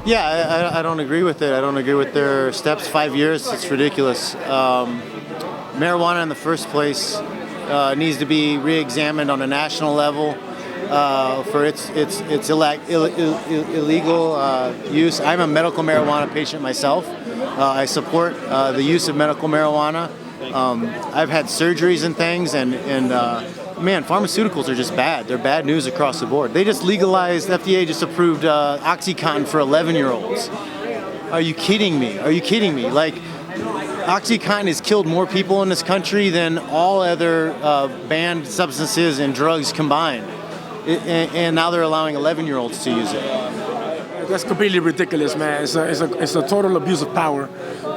Yeah, I don't agree with it. I don't agree with their steps. 5 years, it's ridiculous. Marijuana in the first place needs to be re-examined on a national level for its illegal use. I'm a medical marijuana patient myself. I support the use of medical marijuana. I've had surgeries and things, and man, pharmaceuticals are just bad. They're bad news across the board. They just legalized, FDA just approved OxyContin for 11-year-olds. Are you kidding me? Are you kidding me? Like, OxyContin has killed more people in this country than all other banned substances and drugs combined. And now they're allowing 11-year-olds to use it. That's completely ridiculous, man. It's a total abuse of power.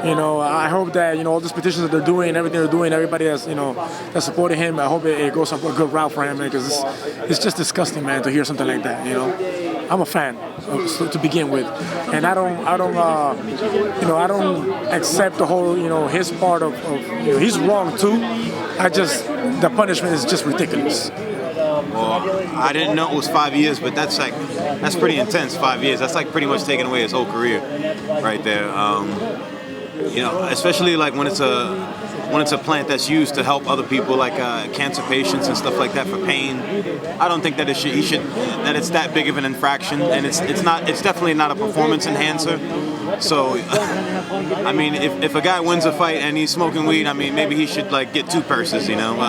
You know, I hope that, you know, all these petitions that they're doing, everything they're doing, everybody that's, you know, that's supporting him, I hope it goes up a good route for him, man, because it's just disgusting, man, to hear something like that, you know. I'm a fan to begin with, and I don't accept the whole, you know, his part of you know, he's wrong too. The punishment is just ridiculous. Well, I didn't know it was 5 years, but that's pretty intense. 5 years. That's like pretty much taking away his whole career, right there. You know, especially like when it's a plant that's used to help other people, like cancer patients and stuff like that, for pain. I don't think that that it's that big of an infraction, and it's definitely not a performance enhancer. So, I mean, if a guy wins a fight and he's smoking weed, I mean, maybe he should like get 2 purses, you know.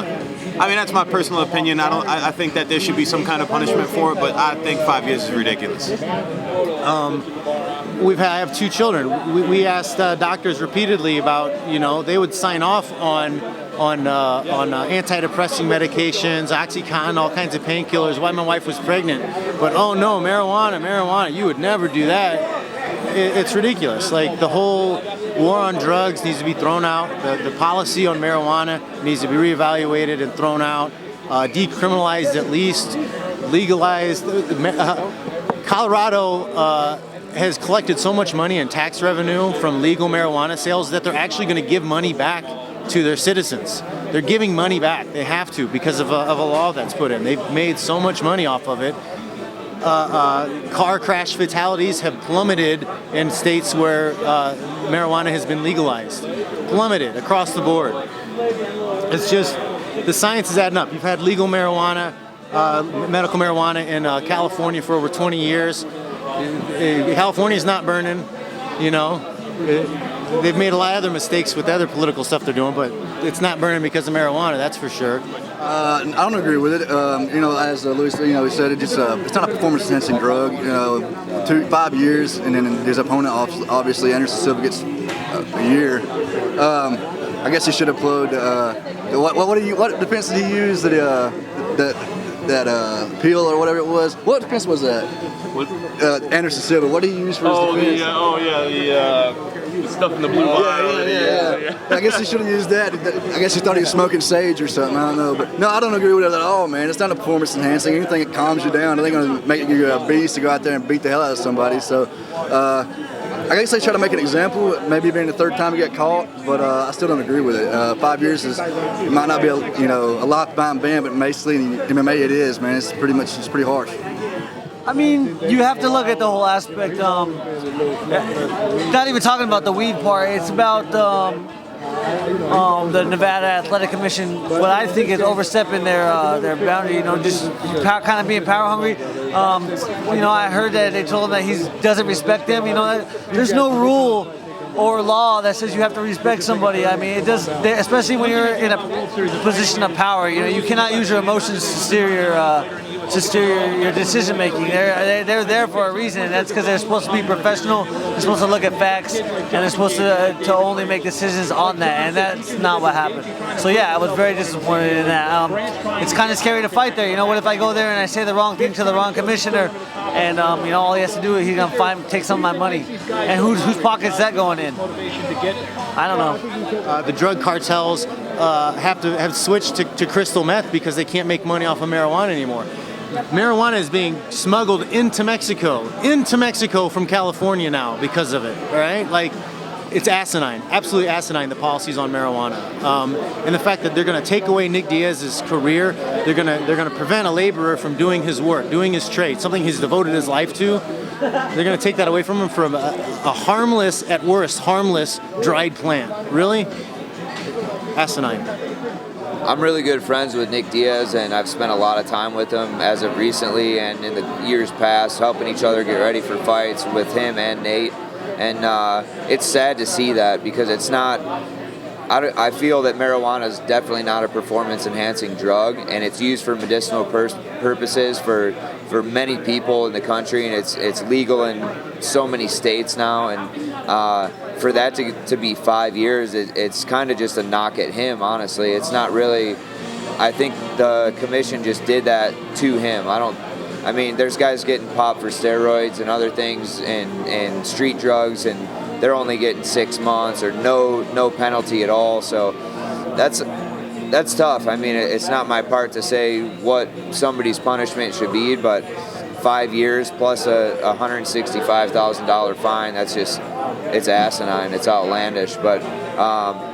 I mean, that's my personal opinion. I think that there should be some kind of punishment for it, but I think 5 years is ridiculous. I have 2 children. We asked doctors repeatedly about, you know, they would sign off on antidepressant medications, OxyContin, all kinds of painkillers while my wife was pregnant. But oh no, marijuana, you would never do that. It's ridiculous. Like, the whole war on drugs needs to be thrown out. The policy on marijuana needs to be reevaluated and thrown out. Decriminalized at least, legalized. Colorado has collected so much money in tax revenue from legal marijuana sales that they're actually going to give money back to their citizens. They're giving money back. They have to, because of a law that's put in. They've made so much money off of it. Car crash fatalities have plummeted in states where marijuana has been legalized. Plummeted across the board. It's just, the science is adding up. You've had legal marijuana, medical marijuana in California for over 20 years. California's not burning, you know. They've made a lot of other mistakes with other political stuff they're doing, but it's not burning because of marijuana, that's for sure. I don't agree with it. You know, as Luis, you know, he said, it's not a performance-enhancing drug. You know, 5 years, and then his opponent, obviously, Anderson Silva, gets a year. I guess he should have played. What defense did he use? That peel or whatever it was. What defense was that? Anderson Silva. What did he use for his defense? The stuff in the blue bottle. Yeah. I guess he should have used that. I guess he thought he was smoking sage or something. I don't know. But no, I don't agree with it at all, man. It's not a performance enhancing. Anything that calms you down, it ain't going to make you a beast to go out there and beat the hell out of somebody. So I guess they try to make an example, maybe being the 3rd time he got caught, but I still don't agree with it. 5 years it might not be a lifetime ban, but basically in MMA it is, man. It's pretty harsh. I mean, you have to look at the whole aspect. Not even talking about the weed part. It's about the Nevada Athletic Commission. What I think is overstepping their boundary. You know, just kind of being power hungry. You know, I heard that they told him that he doesn't respect them. You know, there's no rule or law that says you have to respect somebody. I mean, it does, especially when you're in a position of power. You know, you cannot use your emotions to steer your decision making. They're there for a reason, and that's because they're supposed to be professional. They're supposed to look at facts, and they're supposed to only make decisions on that, and that's not what happened. So yeah, I was very disappointed in that. It's kind of scary to fight there. You know, what if I go there and I say the wrong thing to the wrong commissioner, and you know, all he has to do is he's gonna take some of my money, and whose pocket's that going in? I don't know. The drug cartels have switched to crystal meth because they can't make money off of marijuana anymore. Marijuana is being smuggled into Mexico from California now because of it, right? Like, it's asinine, absolutely asinine, the policies on marijuana. And the fact that they're going to take away Nick Diaz's career, they're going to prevent a laborer from doing his work, doing his trade, something he's devoted his life to. They're going to take that away from him from a harmless, at worst, harmless dried plant. Really? Asinine. I'm really good friends with Nick Diaz, and I've spent a lot of time with him as of recently and in the years past, helping each other get ready for fights with him and Nate. And it's sad to see that, because it's not. I feel that marijuana is definitely not a performance-enhancing drug, and it's used for medicinal purposes for many people in the country, and it's legal in so many states now. And for that to be 5 years, it's kind of just a knock at him, honestly. It's not really. I think the commission just did that to him. I mean, there's guys getting popped for steroids and other things and street drugs, and they're only getting 6 months or no penalty at all. So that's tough. I mean, it's not my part to say what somebody's punishment should be, but 5 years plus a $165,000 fine, it's asinine, it's outlandish. But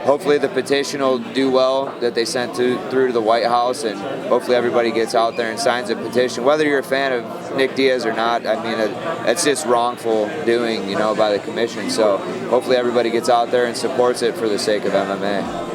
hopefully the petition will do well that they sent through to the White House, and hopefully everybody gets out there and signs a petition. Whether you're a fan of Nick Diaz or not, I mean, it's just wrongful doing, by the commission. So hopefully everybody gets out there and supports it for the sake of MMA.